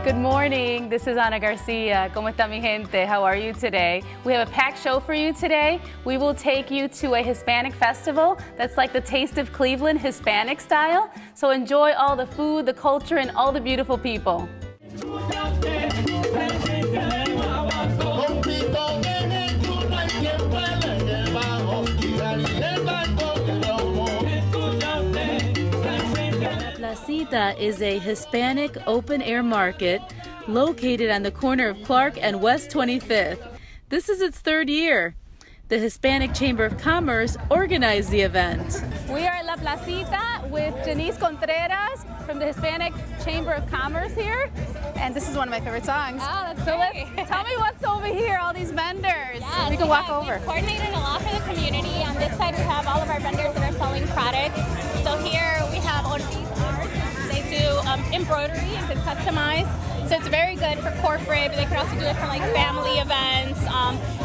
Good morning. This is Ana Garcia. ¿Cómo está mi gente? How are you today? We have a packed show for you today. We will take you to a Hispanic festival that's like the Taste of Cleveland Hispanic style. So enjoy all the food, the culture, and all the beautiful people. La Cita is a Hispanic open-air market located on the corner of Clark and West 25th. This is its third year. The Hispanic Chamber of Commerce organized the event. We are at La Placita with Janice Contreras from the Hispanic Chamber of Commerce here. And this is one of my favorite songs. Oh, that's so great. tell me what's over here, all these vendors. Yeah, we can walk over. We've coordinated a lot for the community. On this side, we have all of our vendors that are selling products. So here we have Ortiz Art. They do embroidery and can customize. So it's very good for corporate, but they can also do it for like family events,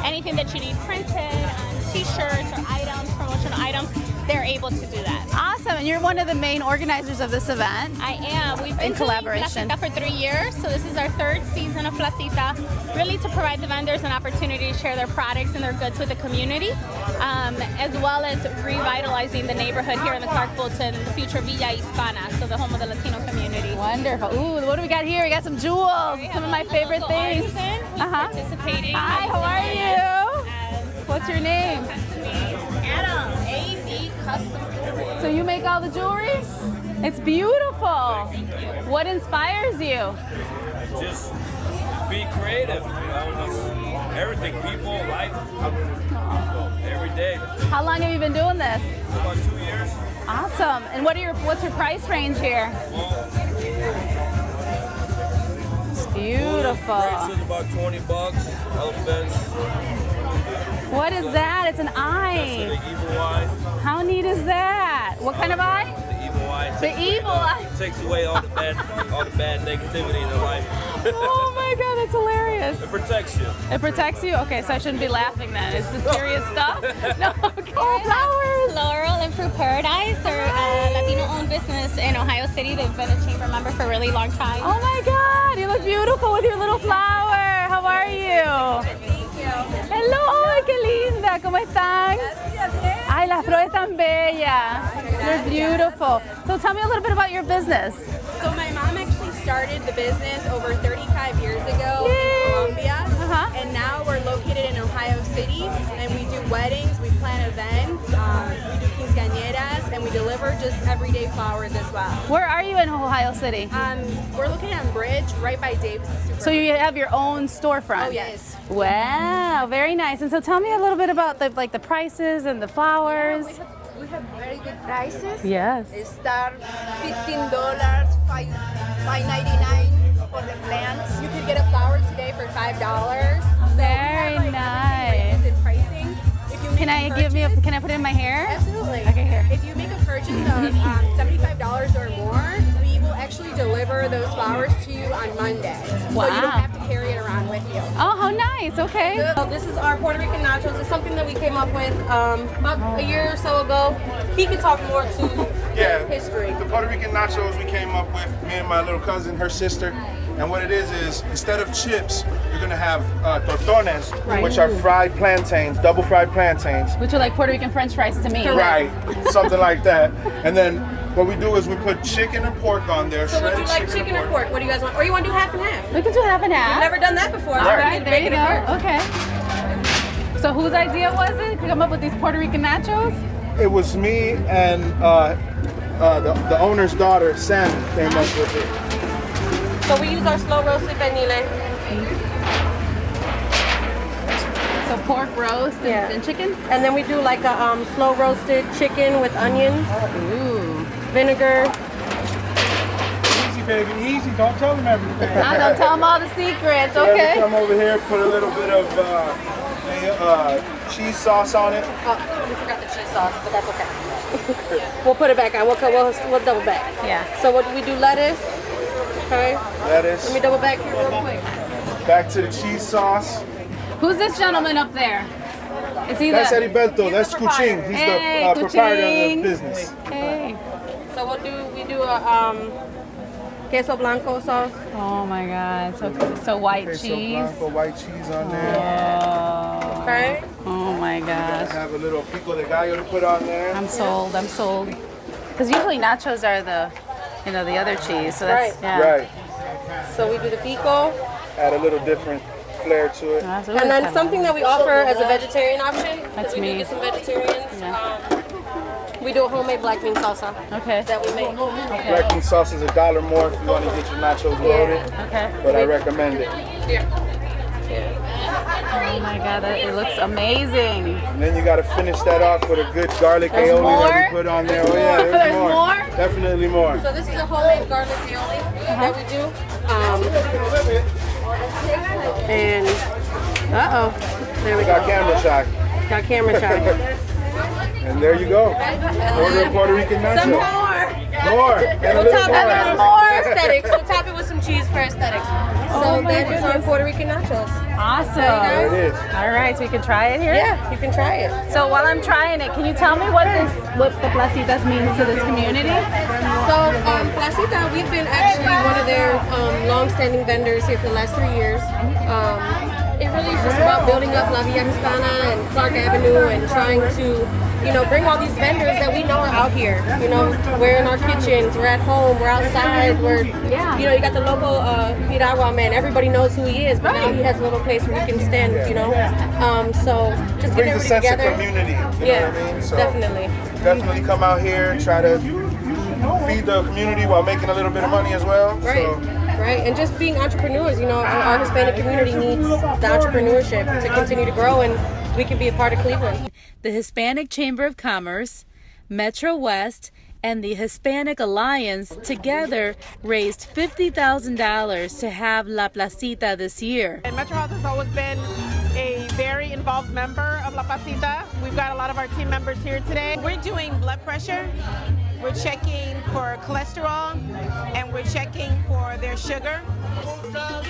anything that you need printed, t-shirts or items, promotional items, they're able to do that. Awesome, and you're one of the main organizers of this event. I am. We've been in collaboration Placita for 3 years, so this is our third season of Placita, really to provide the vendors an opportunity to share their products and their goods with the community, as well as revitalizing the neighborhood here in the Clark Fulton, the future Villa Hispana, so the home of the Latino community. Wonderful. Ooh, what do we got here? We got some jewels, some of my favorite things. Participating. Hi, how are you? What's your name? Adam, AV Custom Jewelry. So you make all the jewelry? It's beautiful. What inspires you? Just be creative, just everything, people, life, every day. How long have you been doing this? About 2 years. Awesome. And what's your price range here? It's beautiful. Bracelets about $20. Elephants. What is that? It's an eye. That's the evil eye. How neat is that? What kind of eye? The evil eye. The evil eye. Takes away all the bad negativity in their life. Oh my God, that's hilarious. It protects you. It protects you? Okay, so I shouldn't be laughing then. It's the serious stuff? No, okay. Oh, flowers. Floral and Fruit Paradise. They're a Latino-owned business in Ohio City. They've been a chamber member for a really long time. Oh my God, you look beautiful with your little flower. How are you? Thank you. Hello, ay, qué linda. ¿Cómo están? Ay, las flores tan bellas. They're beautiful. So tell me a little bit about your business. So my mom actually started the business over 35 years ago Yay. in Colombia, Uh-huh. and now we're located in Ohio City, and we do weddings, we plan events, we do quinceañeras, and we deliver just everyday flowers as well. Where are you in Ohio City? We're located on Bridge, right by Dave's. So you have your own storefront? Oh yes. Wow, very nice. And so tell me a little bit about the prices and the flowers. We have very good prices. Yes. It start $15, $5.99 for the plants. You can get a flower today for $5. Very nice. Pricing. If you make Can I put it in my hair? Absolutely. Okay, here. If you make a purchase of $75 or more, we will actually deliver those flowers to you on Monday. Wow. So you don't have to carry it around with you. Oh, how nice. Okay. So this is our Puerto Rican nachos. It's something that we came up with about a year or so ago. He can talk more to history. The Puerto Rican nachos we came up with, me and my little cousin, her sister. And what it is instead of chips, you're gonna have tortones, which are fried plantains, double fried plantains. Which are like Puerto Rican French fries to me. Right, something like that. And then what we do is we put chicken and pork on there. So would you shredded like chicken or pork? What do you guys want? Or you want to do half and half? We can do half and half. I've never done that before. All right, there you go. Okay. So whose idea was it to come up with these Puerto Rican nachos? It was me and the owner's daughter, Sam, came up with it. So we use our slow roasted pernile. So pork roast and chicken? And then we do like a slow roasted chicken with onions, vinegar. Easy, baby, easy. Don't tell them everything. I don't tell them all the secrets. Then we Okay. come over here, put a little bit of cheese sauce on it. Oh, we forgot the cheese sauce, but that's okay. We'll put it back on. We'll double back. Yeah. So what do we do? Lettuce. Okay. Lettuce. Let me double back here real quick. Back to the cheese sauce. Who's this gentleman up there? Is he That's the... Heriberto. That's Kuching. He's Hey, the proprietor of Kuching. the business. Hey. So we do a queso blanco sauce. Oh my God. So white Queso cheese. blanco, white cheese on there. Oh. Okay. Oh my gosh. Have a little pico de gallo to put on there. I'm sold. I'm sold. Because usually nachos are the, the other cheese. So that's, Right. yeah. Right. So we do the pico. Add a little different flair to it. That's And then something that we offer as a vegetarian option, That's because we me. do get some vegetarians, Yeah. we do a homemade black bean salsa Okay. that we make. Black bean sauce is $1 more if you want to get your nachos loaded, Okay. but I recommend it. Oh my God, it looks amazing. And then you got to finish that off with a good garlic There's aioli more? that we put on there. Oh yeah, There's more? Definitely more. So this is a homemade garlic aioli that we do. And there we We got go. camera shy. Got camera shot. And there you go. Order a Puerto Rican nacho. Some more. More. And a We'll little top it with more aesthetics. We'll top it with some cheese for aesthetics. So my that is our goodness. Puerto Rican nachos. Awesome. There it is. All right, so we can try it here? Yeah, you can try it. So while I'm trying it, can you tell me what the placitas means to this community? So Placita, we've been actually one of their long-standing vendors here for the last 3 years. It really is just about building up La Villa Hispana and Clark Avenue and trying to, bring all these vendors that we know are out here. We're in our kitchens, we're at home, we're outside, you got the local Piragua man. Everybody knows who he is, but now he has a little place where he can stand, So just getting Brings a everybody sense together. of community. You know what I mean? So Definitely. definitely come out here, try to feed the community while making a little bit of money as well. Right. So Right, and just being entrepreneurs, our Hispanic community needs the entrepreneurship to continue to grow, and we can be a part of Cleveland. The Hispanic Chamber of Commerce, Metro West, and the Hispanic Alliance together raised $50,000 to have La Placita this year. And Metro Health has always been a very involved member of La Placita. We've got a lot of our team members here today. We're doing blood pressure, we're checking for cholesterol, and we're checking for their sugar.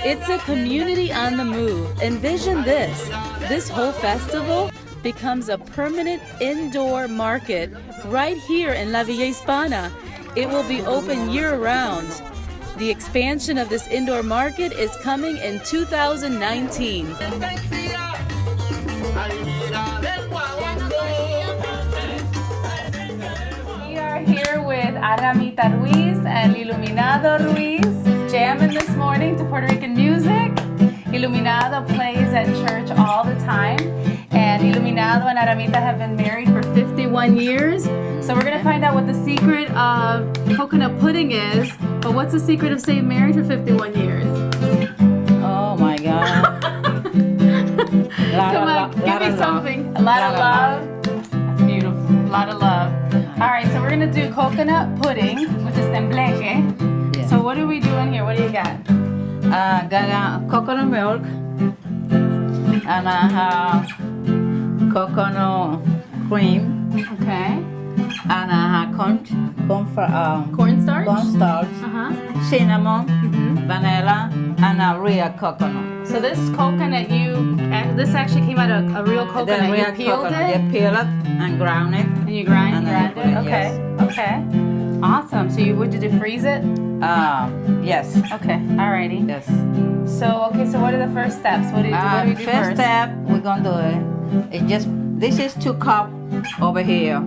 It's a community on the move. Envision this. This whole festival becomes a permanent indoor market right here in La Villa Hispana. It will be open year-round. The expansion of this indoor market is coming in 2019. We are here with Aramita Ruiz and Iluminado Ruiz, jamming this morning to Puerto Rican music. Iluminado plays at church all the time, and Iluminado and Aramita have been married for 51 years. So we're gonna find out what the secret of coconut pudding is, but what's the secret of staying married for 51 years? Oh my God. Come on, give me something. A lot of love. That's beautiful. A lot of love. All right, so we're gonna do coconut pudding, which is tembleque. Yeah. So what are we doing here? What do you got? Got coconut milk, and I have coconut cream, Okay. and I have Cornstarch? cornstarch, Uh-huh. cinnamon, vanilla, and a real coconut. So this coconut, this actually came out of a real coconut. real You peeled coconut, it you peel it and ground it. and you grind and then it. you put it, Okay. yes. Okay. Awesome. So would you freeze it? Yes, Okay. Alrighty. yes. So what are the first steps? What do we do First step, we're gonna do it. This is 2 cups over here.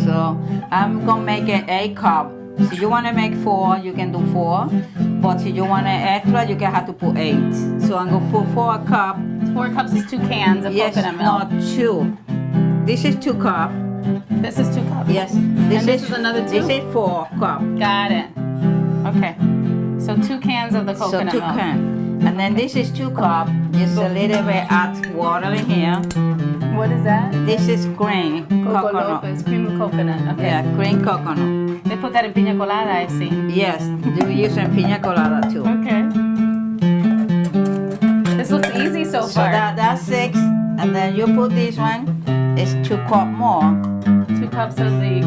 So I'm gonna make it 8 cup. So you wanna make 4, you can do 4. But if you want it extra, you can have to put 8. So I'm gonna put 4 cup. 4 cups is 2 cans of Yes, coconut milk. not 2. This is 2 cup. This is 2 cups. Yes. And this is another 2? This is 4 cup. Got it. Okay. So 2 cans of the So coconut 2 milk. can. And then this is 2 cup. Just a little bit add water in here. What is that? This is cream Coco coconut. Lopez, cream of coconut. Okay. Yeah, cream coconut. They put that in piña colada, I've seen. Yes, you use in pina colada too. Okay. This looks easy so So far. that's 6, and then you put this one. It's 2 cup more. 2 cups of the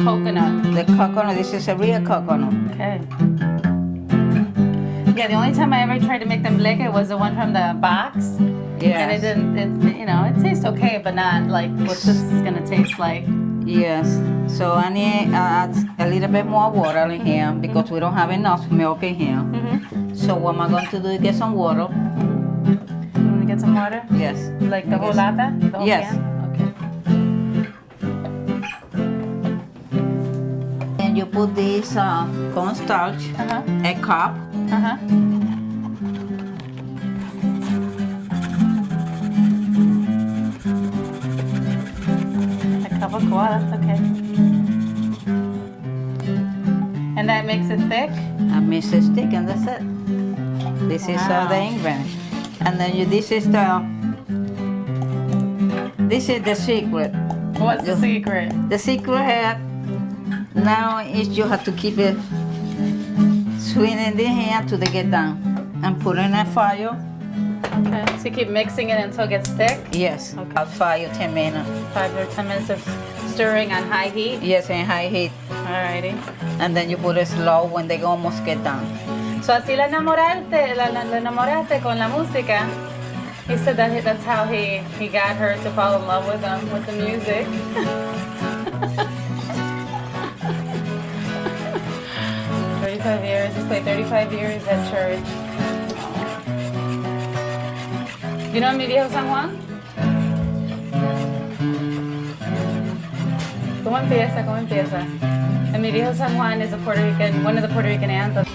coconut. The coconut. This is a real coconut. Okay. Yeah, the only time I ever tried to make them liquid was the one from the box. Yes. And it didn't, it tastes okay, but not like what this is gonna taste like. Yes. So I need add a little bit more water in here because we don't have enough milk in here. So what am I going to do is get some water. You want to get some water? Yes. Like the whole lata? The whole Yes. can? And you put this cornstarch, a cup. A cup of guava, okay. And that makes it thick? I mix it stick and that's it. This is Wow. the ingredient. And then this is the secret. What's the You- secret? The secret now is you have to keep it swinging in here till they get done. And put it in a fire. Okay. So you keep mixing it until it gets thick? Yes, Okay. about 5 or 10 minutes. 5 or 10 minutes of stirring on high heat? Yes, in high heat. Alrighty. And then you put it slow when they almost get done. So así la enamoraste con la música. He said that's how he got her to fall in love with him, with the music. 35 years. He's played 35 years at church. You know mi viejo San Juan? ¿Cómo empieza? ¿Cómo empieza? And mi viejo San Juan is one of the Puerto Rican anthems.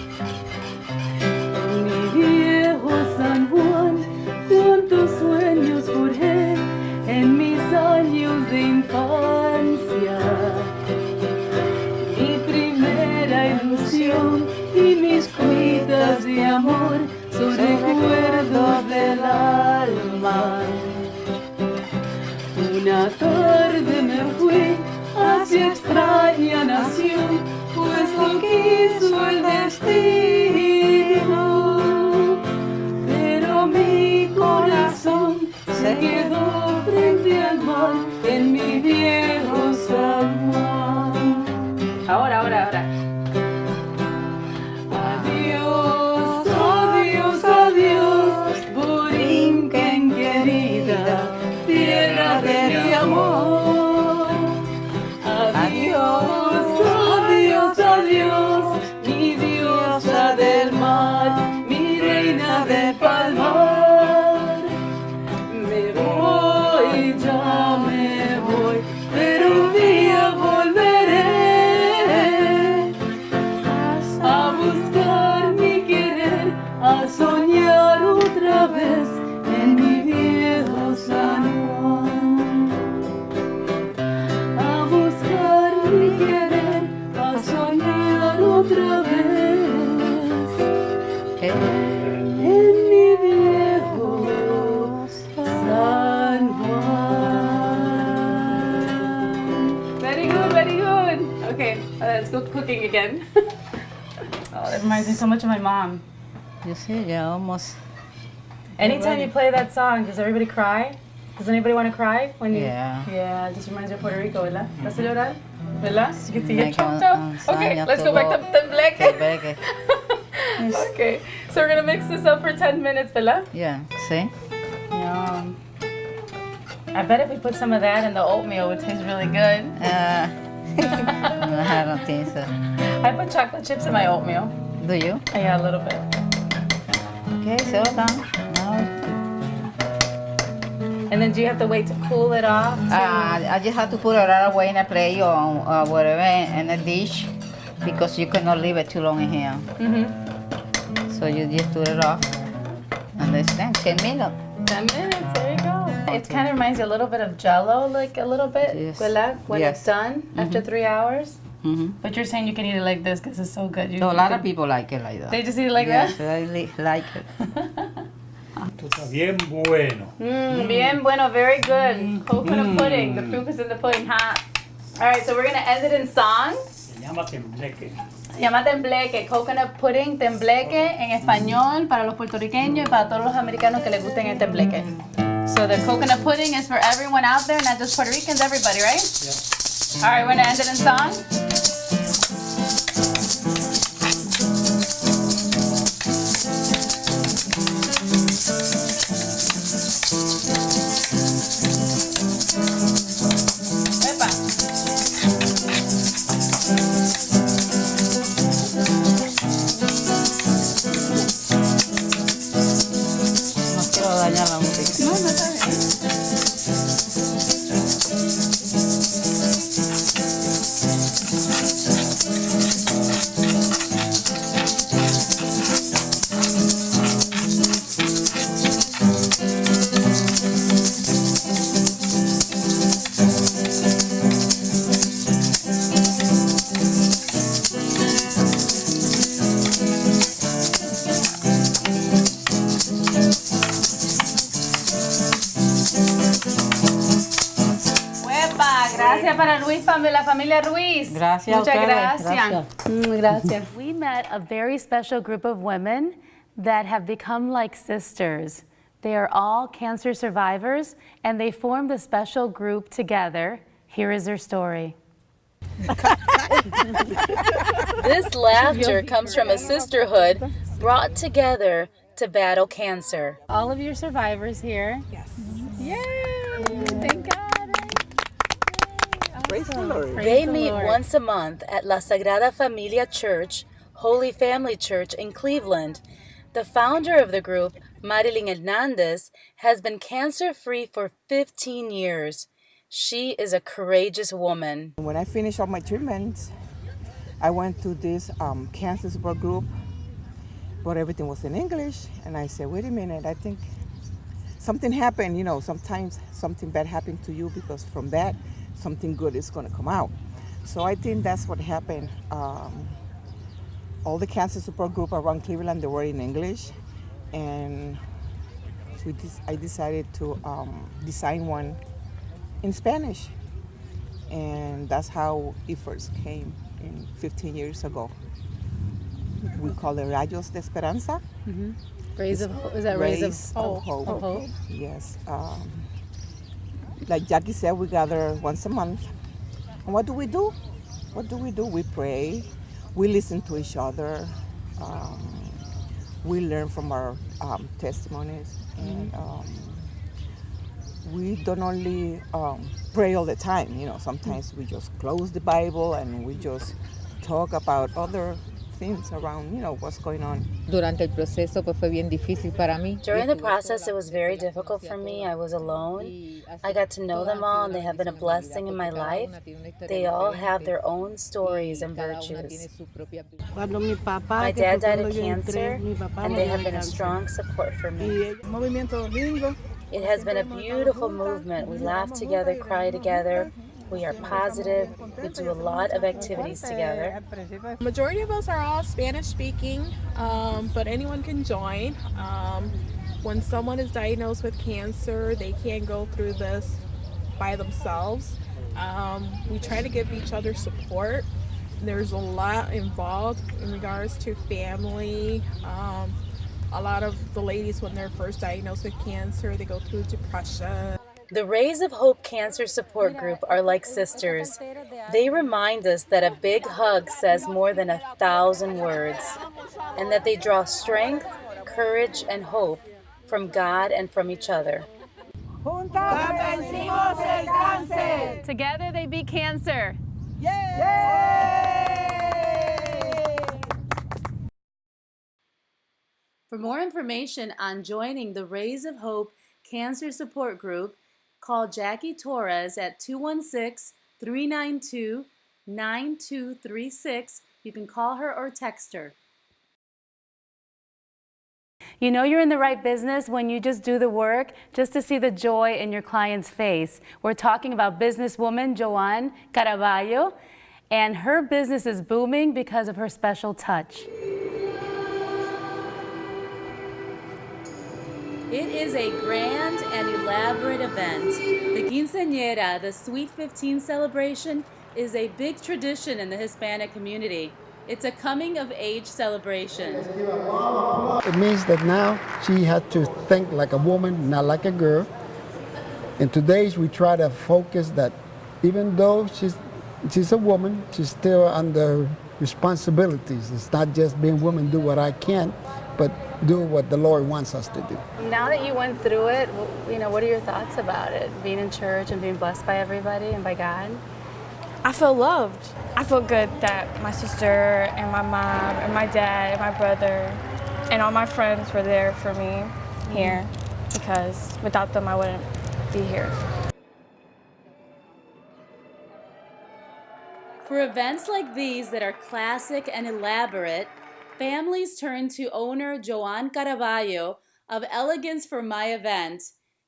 Mi viejo San Juan, cuántos sueños forjé en mis años de infancia. Mi primera ilusión y mis cuitas de amor son recuerdos del alma. Una tarde me fui hacia extraña nación, pues lo quiso el destino. Pero mi corazón se quedó frente al mar en mi viejo San Juan. Ahora. Adiós, adiós, adiós, Borinquen querida, tierra de mi amor. Adiós, adiós, adiós, mi diosa del mar, mi reina del palmar. Me voy, ya me voy, pero un día volveré a buscar mi querer, a soñar otra vez en mi viejo San Juan. A buscar mi querer, a soñar otra vez en mi viejo San Juan. Very good, very good. Okay, let's go cooking again. Oh, that reminds me so much of my mom. You see, yeah, almost. Anytime you play that song, does everybody cry? Does anybody want to cry when you? Yeah. Yeah, it just reminds you of Puerto Rico, ¿verdad? ¿Vas a llorar? ¿Verdad? You get Me choked up? Okay, let's go back to Tembleque. Okay, so we're gonna mix this up for 10 minutes, ¿verdad? Yeah, see? Yum. I bet if we put some of that in the oatmeal, it would taste really good. No, I don't think so. I put chocolate chips in my oatmeal. Do you? Yeah, a little bit. Okay, so done. Now, And then do you have to wait to cool it off? I just have to put it right away in a plate or whatever in a dish because you cannot leave it too long in here. So you just do it off and it's done. 10 minutes. 10 minutes, there you go. It kind of reminds you a little bit of Jell-O, like a little bit, Yes. ¿verdad? When Yes. it's done after 3 hours. Mm-hmm. But you're saying you can eat it like this because it's so good. So a lot of people like it like that. They just eat it like Yes, I like it. Esto está bien bueno. Bien bueno, very good. Coconut pudding. The proof is in the pudding, huh? All right, so we're going to end it in song. Se llama tembleque. Se llama tembleque, coconut pudding, tembleque en español para los puertorriqueños y para todos los americanos que les gusten el tembleque. So the coconut pudding is for everyone out there, not just Puerto Ricans, everybody, right? Yeah. All right, we're gonna end it in song. Epa. para Ruiz, la familia Ruiz. Gracias a Muchas ustedes. gracias. Gracias. We met a very special group of women that have become like sisters. They are all cancer survivors, and they formed a special group together. Here is their story. This laughter comes from a sisterhood brought together to battle cancer. All of your survivors here. Yes. Yay! Thank God. Praise the Lord. They meet once a month at La Sagrada Familia Church, Holy Family Church in Cleveland. The founder of the group, Marilyn Hernandez, has been cancer-free for 15 years. She is a courageous woman. When I finished all my treatments, I went to this cancer support group, but everything was in English. And I said, wait a minute, I think something happened. You know, sometimes something bad happened to you because from that, something good is going to come out. So I think that's what happened. All the cancer support group around Cleveland, they were in English. And I decided to design one in Spanish. And that's how it first came in 15 years ago. We call it Rayos de Esperanza. Mm-hmm. Rays of hope. Is that rays of hope? Of hope. Yes. Like Jackie said, we gather once a month. And what do we do? What do we do? We pray. We listen to each other. We learn from our testimonies. And we don't only pray all the time. You know, sometimes we just close the Bible and we just talk about other things around, you know, what's going on. Durante el proceso pues fue bien difícil para mí. During the process, it was very difficult for me. I was alone. I got to know them all, and they have been a blessing in my life. They all have their own stories and virtues. My dad died of cancer, and they have been a strong support for me. It has been a beautiful movement. We laugh together, cry together. We are positive. We do a lot of activities together. Majority of us are all Spanish speaking, but anyone can join. When someone is diagnosed with cancer, they can't go through this by themselves. We try to give each other support. There's a lot involved in regards to family. A lot of the ladies, when they're first diagnosed with cancer, they go through depression. The Rays of Hope Cancer Support Group are like sisters. They remind us that a big hug says more than 1,000 words, and that they draw strength, courage, and hope from God and from each other. Together they beat cancer. For more information on joining the Rays of Hope Cancer Support Group, call Jackie Torres at 216-392-9236. You can call her or text her. You know you're in the right business when you just do the work just to see the joy in your client's face. We're talking about businesswoman Joan Caraballo, and her business is booming because of her special touch. It is a grand and elaborate event. The Quinceañera, the Sweet 15 celebration, is a big tradition in the Hispanic community. It's a coming-of-age celebration. It means that now she had to think like a woman, not like a girl. And today we try to focus that even though she's a woman, she's still under responsibilities. It's not just being woman, do what I can, but do what the Lord wants us to do. Now that you went through it, you know, what are your thoughts about it? Being in church and being blessed by everybody and by God? I feel loved. I feel good that my sister and my mom and my dad and my brother and all my friends were there for me here, because without them I wouldn't be here. For events like these that are classic and elaborate, families turn to owner Joan Caraballo of Elegance for My Event.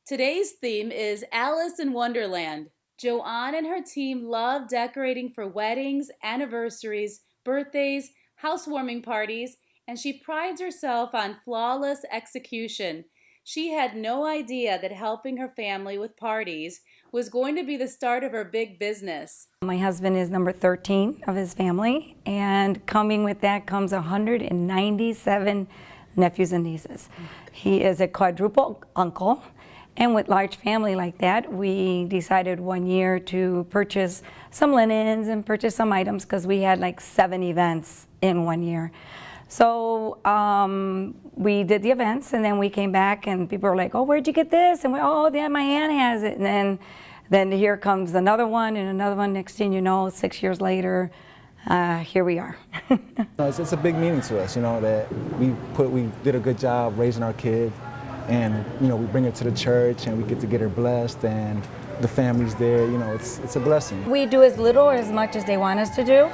Today's theme is Alice in Wonderland. Joan and her team love decorating for weddings, anniversaries, birthdays, housewarming parties, and she prides herself on flawless execution. She had no idea that helping her family with parties was going to be the start of her big business. My husband is number 13 of his family, and coming with that comes 197 nephews and nieces. He is a quadruple uncle, and with large family like that, we decided one year to purchase some linens and purchase some items because we had like 7 events in one year. So we did the events, and then we came back and people were like, oh, where'd you get this? And we, oh, yeah, my aunt has it. And then here comes another one and another one. Next thing you know, 6 years later, here we are. It's a big meaning to us, you know, that we did a good job raising our kid, and you know, we bring her to the church and we get her blessed, and the family's there. You know, it's a blessing. We do as little or as much as they want us to do.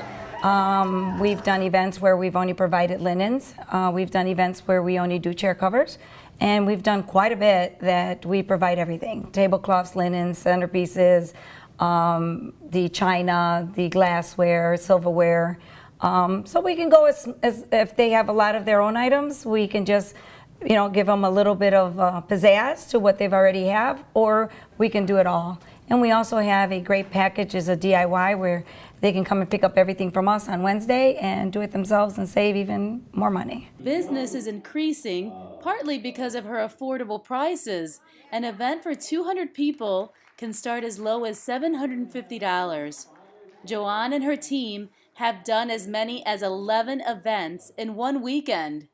We've done events where we've only provided linens. We've done events where we only do chair covers. And we've done quite a bit that we provide everything. Tablecloths, linens, centerpieces, the china, the glassware, silverware. So we can go as if they have a lot of their own items, we can just, you know, give them a little bit of pizzazz to what they've already have, or we can do it all. And we also have a great package as a DIY where they can come and pick up everything from us on Wednesday and do it themselves and save even more money. Business is increasing, partly because of her affordable prices. An event for 200 people can start as low as $750. Joanne and her team have done as many as 11 events in one weekend.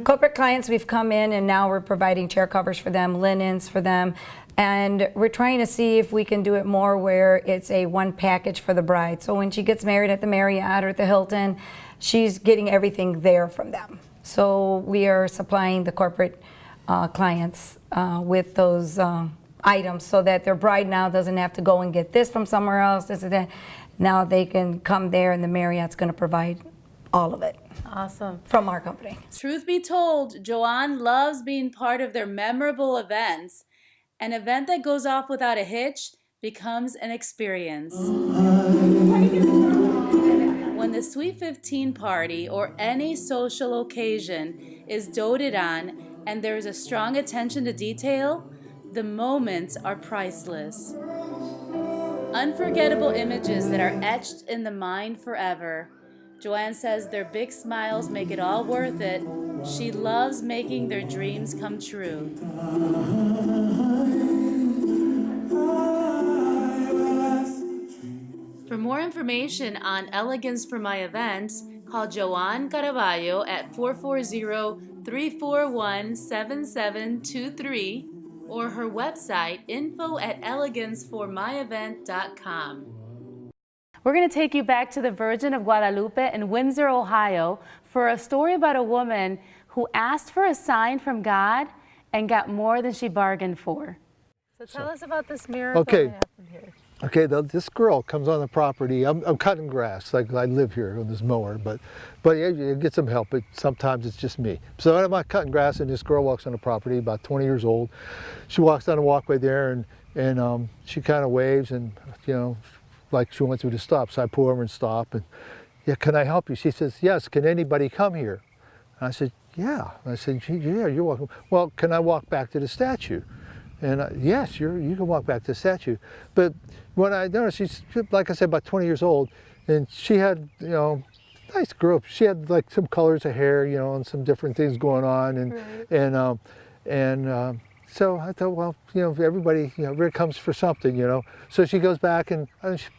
Corporate clients, we've come in and now we're providing chair covers for them, linens for them, and we're trying to see if we can do it more where it's a one package for the bride. So when she gets married at the Marriott or at the Hilton, she's getting everything there from them. So we are supplying the corporate clients with those items so that their bride now doesn't have to go and get this from somewhere else, this and that. Now they can come there and the Marriott's going to provide all of it. Awesome. From our company. Truth be told, Joanne loves being part of their memorable events. An event that goes off without a hitch becomes an experience. When the Sweet 15 party or any social occasion is doted on and there is a strong attention to detail, the moments are priceless. Unforgettable images that are etched in the mind forever. Joanne says their big smiles make it all worth it. She loves making their dreams come true. For more information on Elegance for My Events, call Joanne Caraballo at 440-341-7723 or her website info@eleganceformyevent.com. We're going to take you back to the Virgin of Guadalupe in Windsor, Ohio, for a story about a woman who asked for a sign from God and got more than she bargained for. So tell us about this miracle that happened here. Okay, this girl comes on the property. I'm cutting grass, like I live here on this mower, but yeah, you get some help. Sometimes it's just me. So I'm cutting grass, and this girl walks on the property, about 20 years old. She walks down the walkway there, and she kind of waves, and you know, like she wants me to stop. So I pull over and stop, and yeah, can I help you? She says, yes. Can anybody come here? And I said, yeah. And I said, yeah, you're welcome. Well, can I walk back to the statue? And yes, you can walk back to the statue. But when I noticed, she's, like I said, about 20 years old, and she had, you know, nice girl. She had like some colors of hair, you know, and some different things going on, and so I thought, well, you know, everybody, you know, everybody comes for something, you know. So she goes back and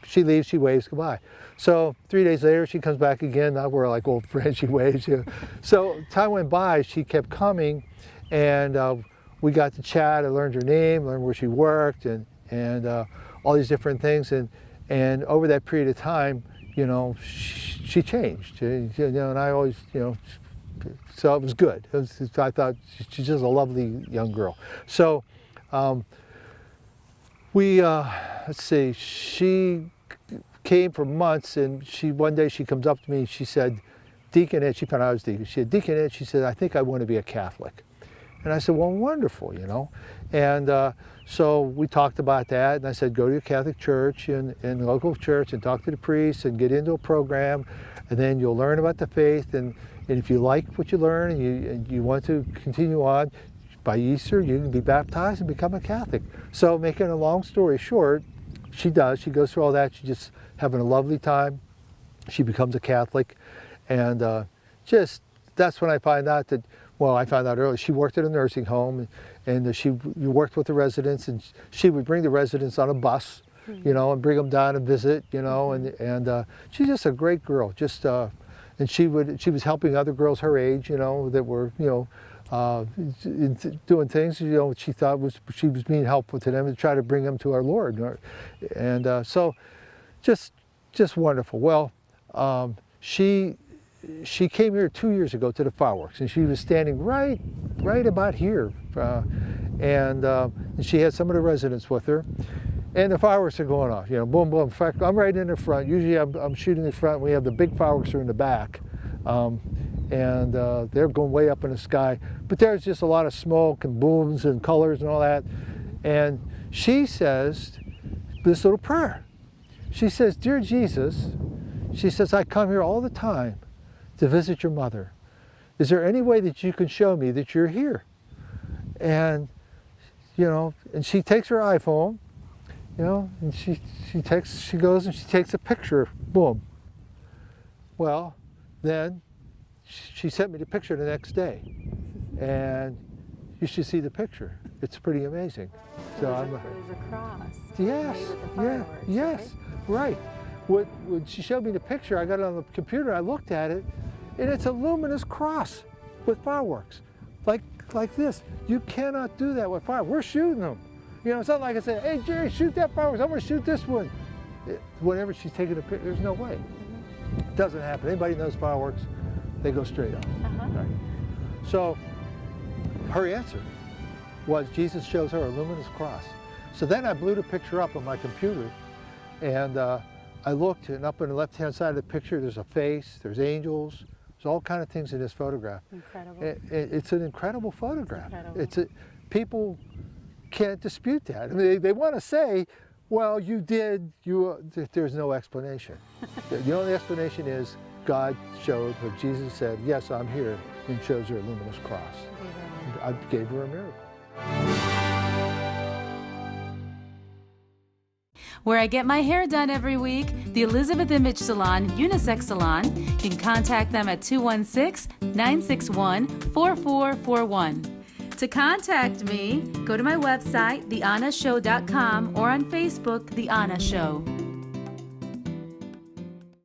she leaves, she waves goodbye. So 3 days later, she comes back again. Now we're like old friends, she waves. You know. So time went by, she kept coming, and we got to chat. I learned her name, learned where she worked, and all these different things. And over that period of time, you know, she changed. You know, and I always, you know, so it was good. I thought she's just a lovely young girl. So let's see, she came for months, and one day she comes up to me and she said, Deacon Ed, she found out I was deacon. She said, Deacon Ed, she said, I think I want to be a Catholic. And I said, well, wonderful, you know. And so we talked about that, and I said, go to your Catholic church and local church and talk to the priest and get into a program, and then you'll learn about the faith, and if you like what you learn and you want to continue on, by Easter, you can be baptized and become a Catholic. So making a long story short, she does. She goes through all that. She's just having a lovely time. She becomes a Catholic. And that's when I find out that, well, I found out early, she worked at a nursing home, and she worked with the residents, and she would bring the residents on a bus, you know, and bring them down and visit, you know, and she's just a great girl. And she was helping other girls her age, you know, that were, you know, doing things, you know, she thought she was being helpful to them and try to bring them to our Lord. And so just wonderful. Well, she came here 2 years ago to the fireworks, and she was standing right about here, and she had some of the residents with her, and the fireworks are going off, you know, boom, boom. In fact, I'm right in the front. Usually I'm shooting in the front. We have the big fireworks are in the back, and they're going way up in the sky, but there's just a lot of smoke and booms and colors and all that, and she says this little prayer. She says, "Dear Jesus," she says, "I come here all the time to visit your mother. Is there any way that you can show me that you're here?" And, you know, and she takes her iPhone, you know, and she goes and she takes a picture, boom. Well, then she sent me the picture the next day, and you should see the picture. It's pretty amazing. So there's a cross. Yes, made with the yeah, fireworks, yes, right. When she showed me the picture, I got it on the computer, I looked at it, and it's a luminous cross with fireworks, like this. You cannot do that with fireworks. We're shooting them. You know, it's not like I said, "Hey, Jerry, shoot that fireworks. I'm going to shoot this one." Whenever she's taking a picture, there's no way. It doesn't happen. Anybody knows fireworks, they go straight up. Right? So her answer was Jesus shows her a luminous cross. So then I blew the picture up on my computer, and I looked, and up on the left-hand side of the picture, there's a face, there's angels, there's all kind of things in this photograph. Incredible. It's an incredible photograph. Incredible. People can't dispute that. I mean, they want to say, "Well, you did." There's no explanation. The only explanation is God showed what Jesus said. "Yes, I'm here," and shows her a luminous cross. I gave her a miracle. Where I get my hair done every week, the Elizabeth Image Salon, Unisex Salon. You can contact them at 216-961-4441. To contact me, go to my website, theannashow.com, or on Facebook, The Anna Show.